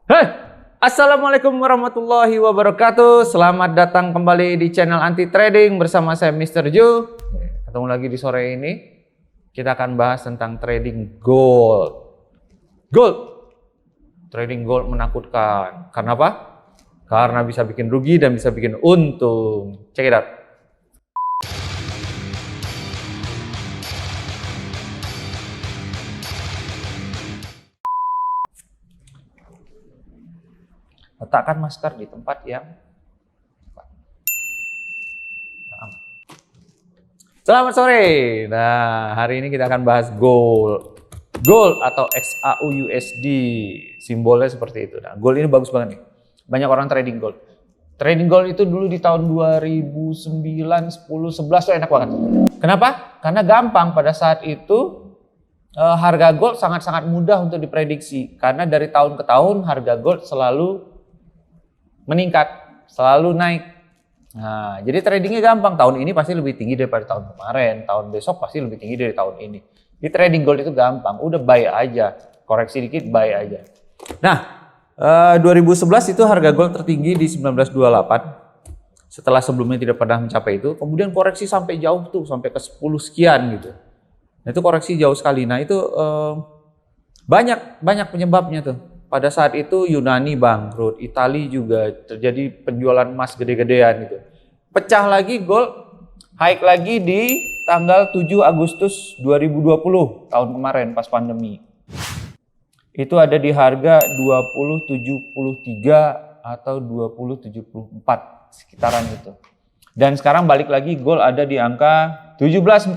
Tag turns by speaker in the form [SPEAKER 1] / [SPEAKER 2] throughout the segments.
[SPEAKER 1] Hai, Assalamualaikum warahmatullahi wabarakatuh. Selamat datang kembali di channel Anti Trading bersama saya Mr. Ju. Ketemu lagi di sore ini. Kita akan bahas tentang trading gold. Trading gold menakutkan. Karena apa? Karena bisa bikin rugi dan bisa bikin untung. Check it out. Letakkan masker di tempat yang aman. Selamat sore. Nah, hari ini kita akan bahas gold. Gold atau XAUUSD. Simbolnya seperti itu. Nah, gold ini bagus banget nih. Banyak orang trading gold. Trading gold itu dulu di tahun 2009, 10, 11 tuh enak banget. Kenapa? Karena gampang pada saat itu harga gold sangat-sangat mudah untuk diprediksi. Karena dari tahun ke tahun harga gold selalu meningkat, selalu naik. Nah, jadi tradingnya gampang. Tahun ini pasti lebih tinggi daripada tahun kemarin. Tahun besok pasti lebih tinggi dari tahun ini. Di trading gold itu gampang. Udah buy aja. Koreksi dikit, buy aja. Nah, 2011 itu harga gold tertinggi di 1928. Setelah sebelumnya tidak pernah mencapai itu. Kemudian koreksi sampai jauh tuh, sampai ke 10 sekian gitu. Nah, itu koreksi jauh sekali. Nah, itu banyak penyebabnya tuh. Pada saat itu Yunani bangkrut, Italia juga terjadi penjualan emas gede-gedean gitu. Pecah lagi gold, high lagi di tanggal 7 Agustus 2020 tahun kemarin pas pandemi. Itu ada di harga 2073 atau 2074 sekitaran itu. Dan sekarang balik lagi gold ada di angka 1714.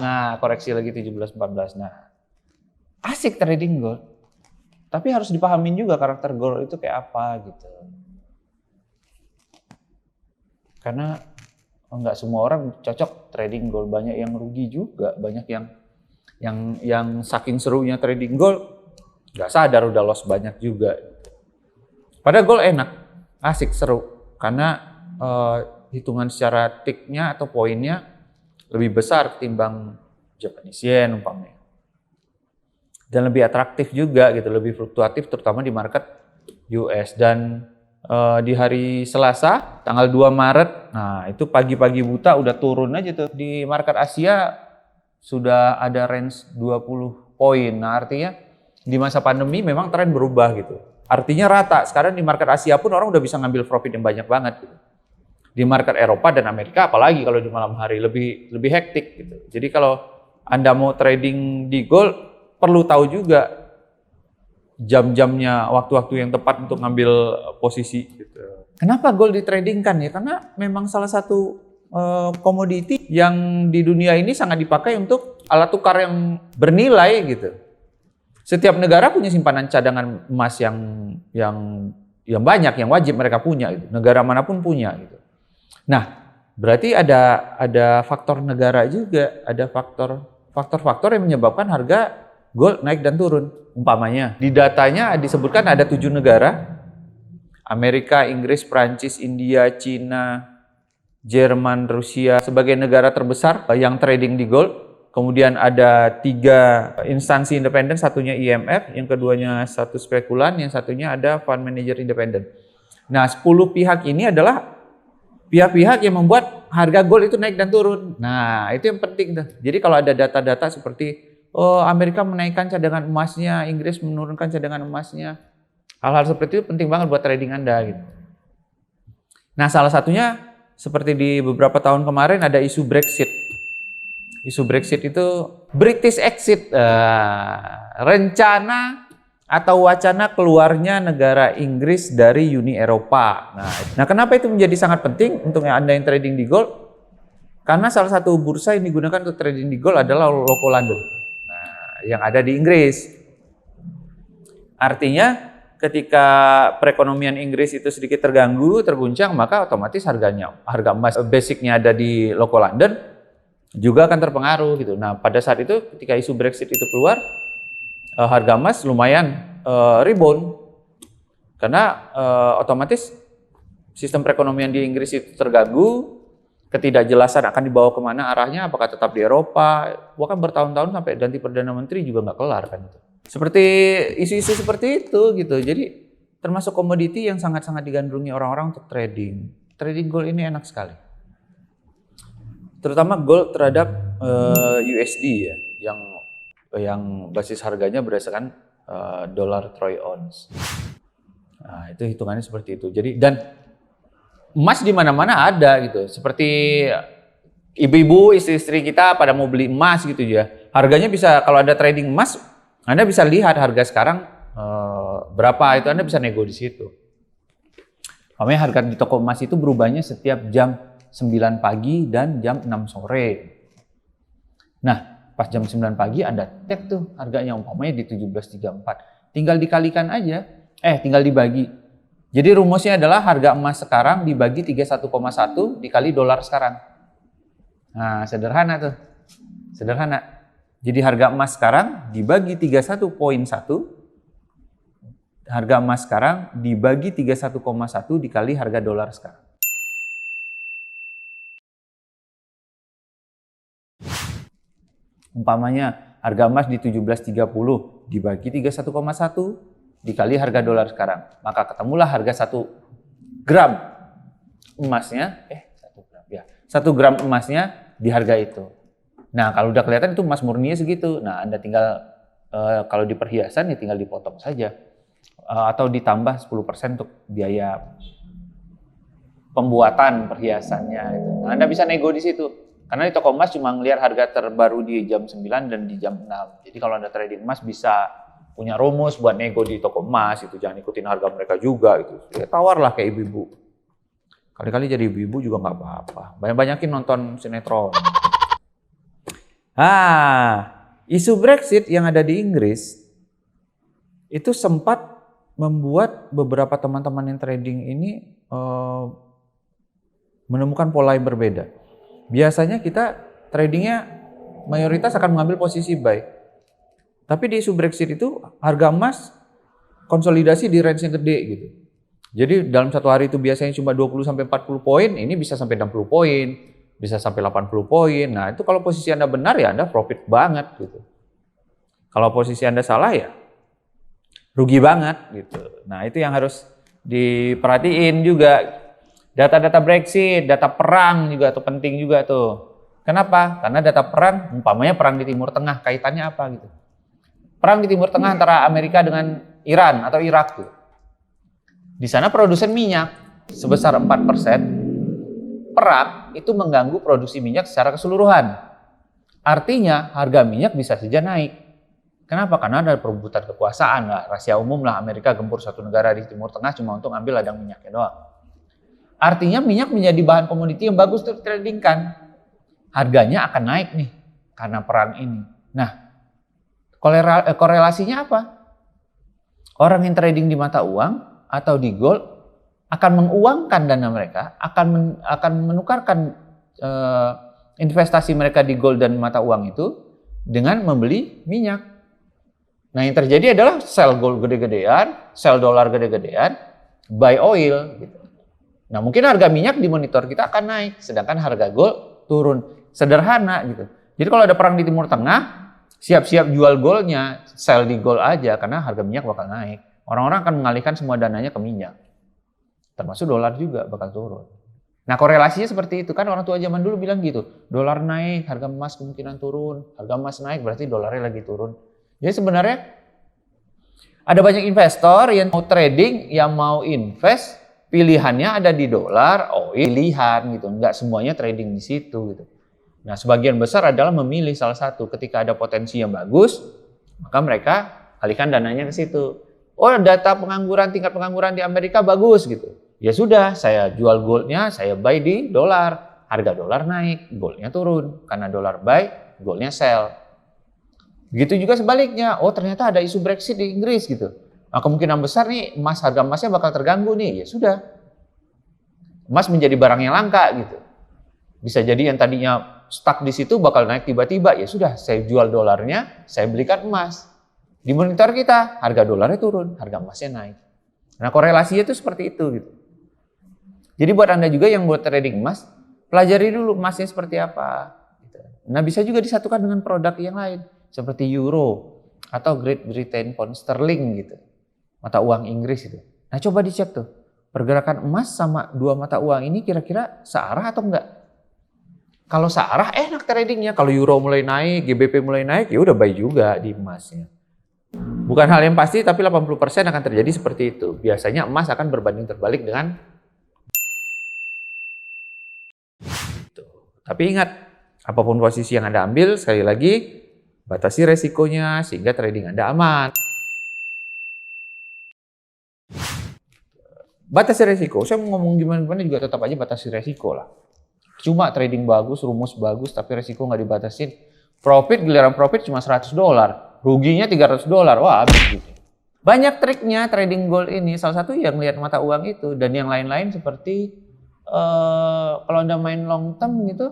[SPEAKER 1] Nah, koreksi lagi 1714. Nah, asik trading gold. Tapi harus dipahamin juga karakter gold itu kayak apa gitu. Karena nggak semua orang cocok trading gold, banyak yang rugi juga, banyak yang saking serunya trading gold nggak sadar udah loss banyak juga. Padahal gold enak, asik, seru karena hitungan secara ticknya atau poinnya lebih besar ketimbang Japanese yen umpamanya. Dan lebih atraktif juga gitu, lebih fluktuatif terutama di market US. Dan di hari Selasa tanggal 2 Maret, nah itu pagi-pagi buta udah turun aja tuh. Di market Asia sudah ada range 20 poin. Nah, artinya di masa pandemi memang tren berubah gitu. Artinya rata. Sekarang di market Asia pun orang udah bisa ngambil profit yang banyak banget gitu. Di market Eropa dan Amerika apalagi kalau di malam hari lebih hektik gitu. Jadi kalau Anda mau trading di gold perlu tahu juga jam-jamnya, waktu-waktu yang tepat untuk ngambil posisi gitu. Kenapa gold ditradingkan ya? Karena memang salah satu komoditi yang di dunia ini sangat dipakai untuk alat tukar yang bernilai gitu. Setiap negara punya simpanan cadangan emas yang banyak, yang wajib mereka punya gitu. Negara manapun punya gitu. Nah, berarti ada faktor negara juga, ada faktor-faktor yang menyebabkan harga gold naik dan turun. Umpamanya di datanya disebutkan ada 7 negara, Amerika, Inggris, Prancis, India, Cina, Jerman, Rusia sebagai negara terbesar yang trading di gold. Kemudian ada 3 instansi independen, satunya IMF, yang keduanya satu spekulan, yang satunya ada fund manager independen. Nah, 10 pihak ini adalah pihak-pihak yang membuat harga gold itu naik dan turun. Nah, itu yang penting tuh. Jadi kalau ada data-data seperti Amerika menaikkan cadangan emasnya, Inggris menurunkan cadangan emasnya. Hal-hal seperti itu penting banget buat trading Anda gitu. Nah, salah satunya seperti di beberapa tahun kemarin ada isu Brexit. Isu Brexit itu British exit, rencana atau wacana keluarnya negara Inggris dari Uni Eropa. Nah, kenapa itu menjadi sangat penting untuk Anda yang trading di gold? Karena salah satu bursa yang digunakan untuk trading di gold adalah Local London. Yang ada di Inggris. Artinya ketika perekonomian Inggris itu sedikit terganggu, terguncang, maka otomatis harga emas basicnya ada di Local London juga akan terpengaruh gitu. Nah, pada saat itu ketika isu Brexit itu keluar, harga emas lumayan rebound karena otomatis sistem perekonomian di Inggris itu terganggu. Ketidakjelasan akan dibawa kemana arahnya, apakah tetap di Eropa, bahkan bertahun-tahun sampai ganti Perdana Menteri juga nggak kelar kan itu. Seperti isu-isu seperti itu gitu. Jadi termasuk komoditi yang sangat-sangat digandrungi orang-orang untuk trading. Trading gold ini enak sekali. Terutama gold terhadap USD ya, yang basis harganya berdasarkan dolar troy ounce. Nah, itu hitungannya seperti itu. Jadi dan emas di mana-mana ada gitu. Seperti ibu-ibu, istri-istri kita pada mau beli emas gitu ya. Harganya bisa, kalau ada trading emas, Anda bisa lihat harga sekarang berapa, itu Anda bisa nego di situ. Makanya harga di toko emas itu berubahnya setiap jam 9 pagi dan jam 6 sore. Nah, pas jam 9 pagi Anda cek tuh harganya umpamanya di 17.34. Tinggal dikalikan aja, tinggal dibagi. Jadi rumusnya adalah harga emas sekarang dibagi 31,1 dikali dolar sekarang. Nah, sederhana tuh. Sederhana. Jadi harga emas sekarang dibagi 31,1, harga emas sekarang dibagi 31,1 dikali harga dolar sekarang. Umpamanya harga emas di 17.30 dibagi 31,1 dikali harga dolar sekarang. Maka ketemulah harga 1 gram emasnya, 1 gram emasnya di harga itu. Nah, kalau udah kelihatan itu emas murninya segitu. Nah, Anda tinggal, kalau di perhiasan ya tinggal dipotong saja. Atau ditambah 10% untuk biaya pembuatan perhiasannya. Nah, Anda bisa nego di situ. Karena di toko emas cuma ngelihat harga terbaru di jam 9 dan di jam 6. Jadi kalau Anda trading emas bisa punya rumus buat nego di toko emas, itu jangan ikutin harga mereka juga itu. Ya, tawarlah kayak ibu-ibu. Kali-kali jadi ibu-ibu juga nggak apa-apa. Banyak-banyakin nonton sinetron. Isu Brexit yang ada di Inggris itu sempat membuat beberapa teman-teman yang trading ini menemukan pola yang berbeda. Biasanya kita tradingnya mayoritas akan mengambil posisi buy. Tapi di isu Brexit itu harga emas konsolidasi di range yang gede gitu. Jadi dalam satu hari itu biasanya cuma 20-40 poin, ini bisa sampai 60 poin, bisa sampai 80 poin. Nah, itu kalau posisi Anda benar ya Anda profit banget gitu. Kalau posisi Anda salah ya rugi banget gitu. Nah, itu yang harus diperhatiin juga. Data-data Brexit, data perang juga tuh penting juga tuh. Kenapa? Karena data perang, umpamanya perang di Timur Tengah, kaitannya apa gitu. Perang di Timur Tengah antara Amerika dengan Iran atau Irak tuh. Di sana produsen minyak sebesar 4%, perang itu mengganggu produksi minyak secara keseluruhan. Artinya harga minyak bisa saja naik. Kenapa? Karena ada perebutan kekuasaan lah, rahasia umum lah, Amerika gempur satu negara di Timur Tengah cuma untuk ambil ladang minyaknya doang. Artinya minyak menjadi bahan komoditi yang bagus untuk tradingkan. Harganya akan naik nih karena perang ini. Nah, korelasinya apa? Orang yang trading di mata uang atau di gold akan menguangkan dana mereka, akan menukarkan investasi mereka di gold dan mata uang itu dengan membeli minyak. Nah, yang terjadi adalah sell gold gede-gedean, sell dolar gede-gedean, buy oil gitu. Nah, mungkin harga minyak di monitor kita akan naik, sedangkan harga gold turun. Sederhana gitu. Jadi kalau ada perang di Timur Tengah, siap-siap jual goldnya, sell di gold aja, karena harga minyak bakal naik. Orang-orang akan mengalihkan semua dananya ke minyak. Termasuk dolar juga bakal turun. Nah, korelasinya seperti itu. Kan orang tua zaman dulu bilang gitu, dolar naik, harga emas kemungkinan turun. Harga emas naik berarti dolarnya lagi turun. Jadi sebenarnya ada banyak investor yang mau trading, yang mau invest, pilihannya ada di dolar, pilihan gitu. Enggak semuanya trading di situ gitu. Nah, sebagian besar adalah memilih salah satu. Ketika ada potensi yang bagus, maka mereka alihkan dananya ke situ. Oh, data pengangguran, tingkat pengangguran di Amerika bagus gitu. Ya sudah, saya jual goldnya, saya buy di dolar. Harga dolar naik, goldnya turun. Karena dolar buy, goldnya sell. Begitu juga sebaliknya. Oh, ternyata ada isu Brexit di Inggris gitu. Nah, kemungkinan besar nih harga emasnya bakal terganggu nih. Ya sudah. Emas menjadi barang yang langka gitu. Bisa jadi yang tadinya stuck di situ bakal naik tiba-tiba. Ya sudah, saya jual dolarnya, saya belikan emas. Di monitor kita, harga dolarnya turun, harga emasnya naik. Nah, korelasinya itu seperti itu gitu. Jadi buat Anda juga yang buat trading emas, pelajari dulu emasnya seperti apa. Nah, bisa juga disatukan dengan produk yang lain. Seperti euro atau Great Britain Pound Sterling gitu. Mata uang Inggris itu. Nah coba dicek tuh, pergerakan emas sama dua mata uang ini kira-kira searah atau enggak? Kalau searah enak tradingnya, kalau euro mulai naik, GBP mulai naik, ya udah buy juga di emasnya. Bukan hal yang pasti, tapi 80% akan terjadi seperti itu. Biasanya emas akan berbanding terbalik dengan itu. Tapi ingat, apapun posisi yang Anda ambil, sekali lagi, batasi resikonya sehingga trading Anda aman. Batasi resiko, saya mau ngomong gimana juga tetap aja batasi resiko lah. Cuma trading bagus, rumus bagus, tapi resiko nggak dibatasin. Profit, giliran profit cuma $100, ruginya $300, wah habis gitu. Banyak triknya trading gold ini, salah satu yang lihat mata uang itu, dan yang lain-lain seperti kalau Anda main long term gitu,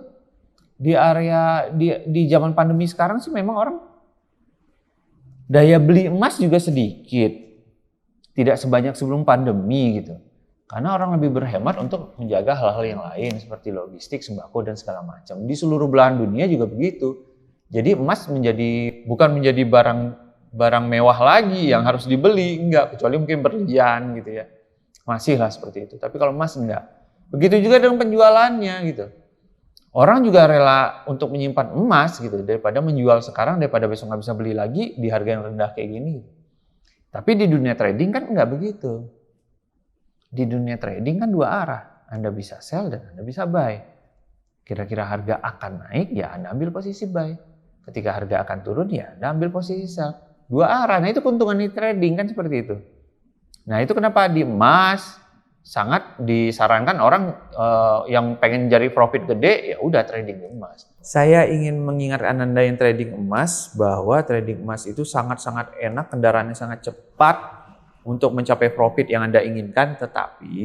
[SPEAKER 1] di area di zaman pandemi sekarang sih memang orang daya beli emas juga sedikit, tidak sebanyak sebelum pandemi gitu. Karena orang lebih berhemat untuk menjaga hal-hal yang lain seperti logistik, sembako, dan segala macam. Di seluruh belahan dunia juga begitu. Jadi emas bukan menjadi barang mewah lagi yang harus dibeli, enggak. Kecuali mungkin berlian gitu ya. Masih lah seperti itu. Tapi kalau emas enggak. Begitu juga dengan penjualannya gitu. Orang juga rela untuk menyimpan emas gitu daripada menjual sekarang, daripada besok nggak bisa beli lagi di harga yang rendah kayak gini. Tapi di dunia trading kan enggak begitu. Di dunia trading kan dua arah. Anda bisa sell dan Anda bisa buy. Kira-kira harga akan naik, ya Anda ambil posisi buy. Ketika harga akan turun, ya Anda ambil posisi sell. Dua arah. Nah itu keuntungan di trading kan seperti itu. Nah itu kenapa di emas sangat disarankan orang yang pengen cari profit gede, ya udah trading emas. Saya ingin mengingatkan Anda yang trading emas bahwa trading emas itu sangat-sangat enak, kendaraannya sangat cepat untuk mencapai profit yang Anda inginkan, tetapi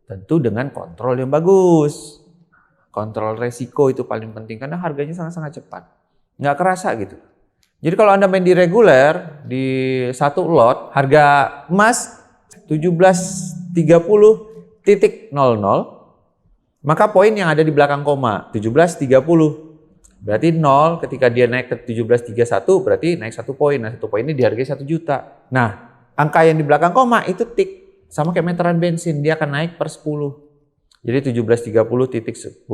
[SPEAKER 1] tentu dengan kontrol yang bagus. Kontrol resiko itu paling penting karena harganya sangat-sangat cepat. Nggak kerasa gitu. Jadi kalau Anda main di reguler, di satu lot, harga emas 17.30.00, maka poin yang ada di belakang koma 17.30. Berarti 0 ketika dia naik ke 17.31 berarti naik 1 poin. Nah 1 poin ini dihargai 1 juta. Nah angka yang di belakang koma itu tik, sama kayak meteran bensin, dia akan naik per 10. Jadi 17.30.10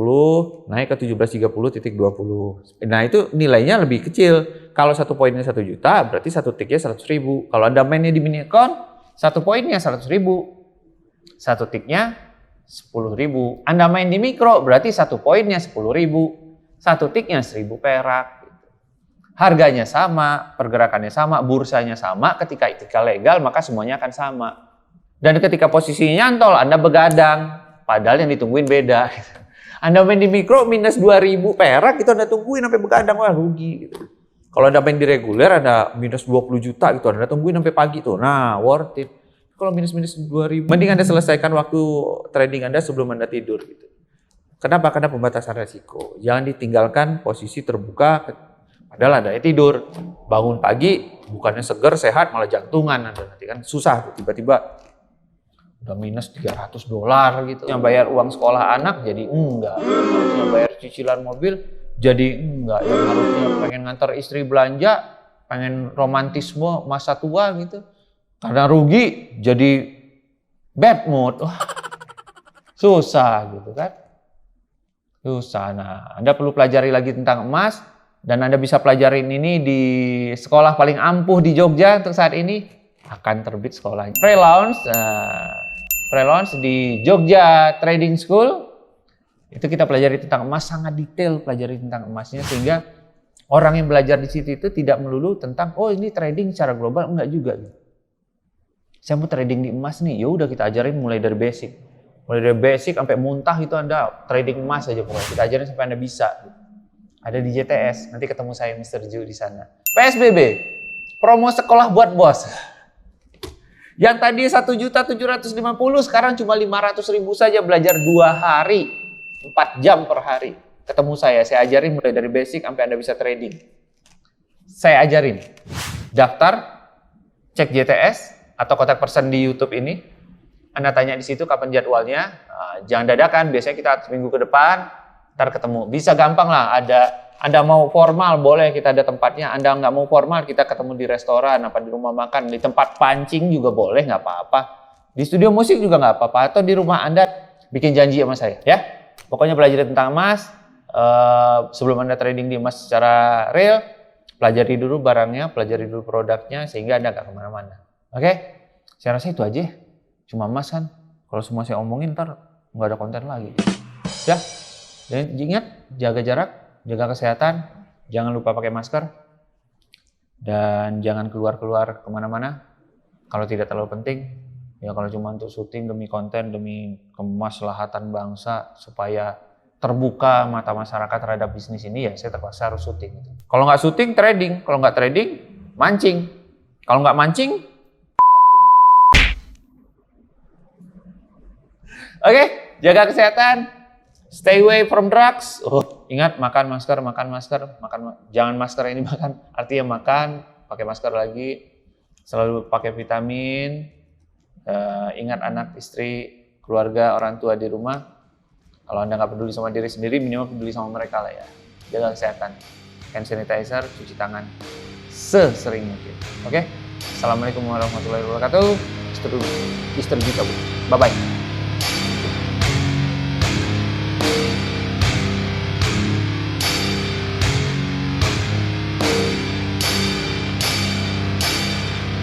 [SPEAKER 1] naik ke 17.30.20. Nah itu nilainya lebih kecil. Kalau 1 poinnya 1 juta, berarti 1 tiknya 100.000. Kalau Anda mainnya di mini account, 1 poinnya 100.000. 1 tiknya 10.000. Anda main di mikro, berarti 1 poinnya 10.000. 1 tiknya 1.000 perak. Harganya sama, pergerakannya sama, bursanya sama. Ketika legal, maka semuanya akan sama. Dan ketika posisinya nyantol, Anda begadang. Padahal yang ditungguin beda. Anda main di mikro minus 2.000 perak, itu Anda tungguin sampai begadang, wah rugi. Gitu. Kalau Anda main di reguler, ada minus 20 juta, gitu Anda tungguin sampai pagi tuh. Nah, worth it. Kalau minus 2.000, mending Anda selesaikan waktu trading Anda sebelum Anda tidur. Gitu. Kenapa? Karena pembatasan resiko. Jangan ditinggalkan posisi terbuka. Padahal Anda tidur, bangun pagi, bukannya seger, sehat, malah jantungan. Nanti kan susah, tiba-tiba udah minus $300 gitu. Yang bayar uang sekolah anak jadi enggak. Yang bayar cicilan mobil jadi enggak. Yang harusnya pengen ngantar istri belanja, pengen romantisme masa tua gitu. Karena rugi jadi bad mood. Susah gitu kan. Susah. Nah, Anda perlu pelajari lagi tentang emas. Dan Anda bisa pelajarin ini di sekolah paling ampuh di Jogja untuk saat ini. Akan terbit sekolahnya. Pre-launch di Jogja Trading School. Itu kita pelajari tentang emas, sangat detail pelajari tentang emasnya. Sehingga orang yang belajar di situ itu tidak melulu tentang, oh ini trading secara global, enggak juga. Saya mau trading di emas nih, ya udah kita ajarin mulai dari basic. Mulai dari basic sampai muntah itu Anda trading emas aja pokoknya. Kita ajarin sampai Anda bisa. Ada di JTS, nanti ketemu saya Mr. Ju di sana. PSBB, promo sekolah buat bos. Yang tadi 1.750.000 sekarang cuma 500.000 saja belajar 2 hari, 4 jam per hari. Ketemu saya ajarin mulai dari basic sampai Anda bisa trading. Saya ajarin. Daftar, cek JTS atau kontak person di YouTube ini. Anda tanya di situ kapan jadwalnya. Jangan dadakan, biasanya kita seminggu ke depan. Ntar ketemu, bisa gampang lah, ada Anda mau formal, boleh kita ada tempatnya. Anda nggak mau formal, kita ketemu di restoran, apa di rumah makan, di tempat pancing juga boleh, nggak apa-apa. Di studio musik juga nggak apa-apa. Atau di rumah Anda bikin janji sama saya, ya. Pokoknya pelajari tentang emas. Sebelum Anda trading di emas secara real, pelajari dulu barangnya, pelajari dulu produknya, sehingga Anda nggak kemana-mana. Oke? Saya rasa itu aja. Cuma emas kan. Kalau semua saya omongin, ntar nggak ada konten lagi. Ya, dan ingat, jaga jarak, jaga kesehatan, jangan lupa pakai masker, dan jangan keluar-keluar kemana-mana kalau tidak terlalu penting. Ya kalau cuma untuk syuting demi konten, demi kemaslahatan bangsa, supaya terbuka mata masyarakat terhadap bisnis ini, ya saya terpaksa harus syuting. Kalau nggak syuting, trading. Kalau nggak trading, mancing. Kalau nggak mancing, oke, jaga kesehatan, stay away from drugs. Ingat, makan masker, jangan masker ini makan, artinya makan, pakai masker lagi, selalu pakai vitamin, ingat anak, istri, keluarga, orang tua di rumah. Kalau Anda nggak peduli sama diri sendiri, minimal peduli sama mereka lah ya. Jaga kesehatan, hand sanitizer, cuci tangan sesering mungkin. Oke, Assalamualaikum warahmatullahi wabarakatuh. Istri Gita, bye-bye.